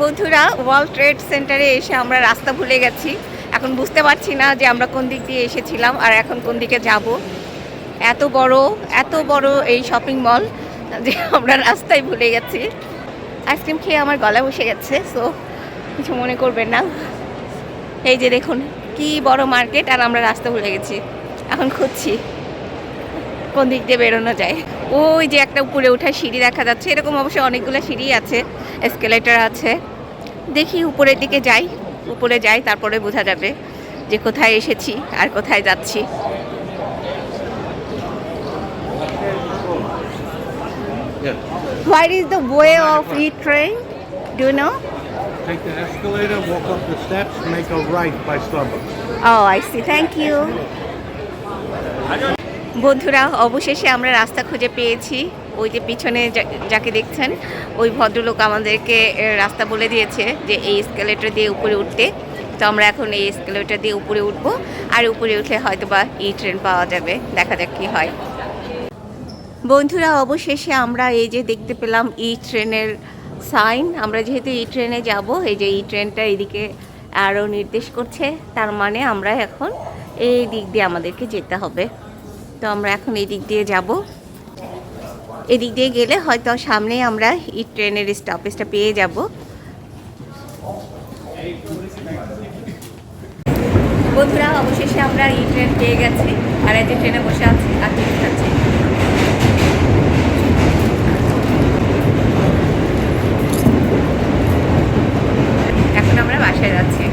বন্ধুরা, world trade সেন্টারে এসে আমরা রাস্তা ভুলে গেছি। এখন বুঝতে পারছি না যে আমরা কোন দিক দিয়ে এসেছিলাম আর এখন কোন দিকে যাব। এত বড় এই শপিং মল যে আমরা রাস্তায় ভুলে গেছি। আইসক্রিম খেয়ে আমার গলা বসে গেছে, সো কিছু মনে করবেন না। এই যে দেখুন কি বড় মার্কেট, আর আমরা রাস্তা ভুলে গেছি। এখন খুঁজছি কোন দিক দিয়ে বেরোনো যায়। ওই যে একটা উপরে ওঠার সিঁড়ি দেখা যাচ্ছে, এরকম অবশ্যই অনেকগুলো সিঁড়ি আছে, এসকেলেটর আছে। দেখি উপরের দিকে যাই, উপরে যাই, তারপরে বোঝা যাবে যে কোথায় এসেছি আর কোথায় যাচ্ছি। Where is the way of E-train? Do you know? Take the escalator, walk up the steps, make a right by Starbucks. Oh, I see. Thank you. বন্ধুরা, অবশেষে আমরা রাস্তা খুঁজে পেয়েছি। ওই যে পিছনে যাকে দেখছেন, ওই ভদ্রলোক আমাদেরকে রাস্তা বলে দিয়েছে যে এই এসকেলেটর দিয়ে উপরে উঠতে। তো আমরা এখন এই এসকেলেটর দিয়ে উপরে উঠব, আর উপরে উঠলে হয়তো বা E-ট্রেন পাওয়া যাবে। দেখা যাক কী হয়। বন্ধুরা, অবশেষে আমরা এই যে দেখতে পেলাম E-ট্রেনের সাইন। আমরা যেহেতু E-ট্রেনে যাব, এই যে E-ট্রেনটা এদিকে আরও নির্দেশ করছে, তার মানে আমরা এখন এই দিক দিয়ে আমাদেরকে যেতে হবে। তো আমরা এখন এই দিক দিয়ে যাব। এদিক দিয়ে গেলে হয়তো সামনেই আমরা E-ট্রেনের স্টপেজটা পেয়ে যাব। বন্ধুরা, অবশেষে আমরা E-ট্রেন পেয়ে গেছি, আর এই যে ট্রেনে বসে আছি আর টিকিট খাচ্ছি। এখন আমরা বাসায় যাচ্ছি।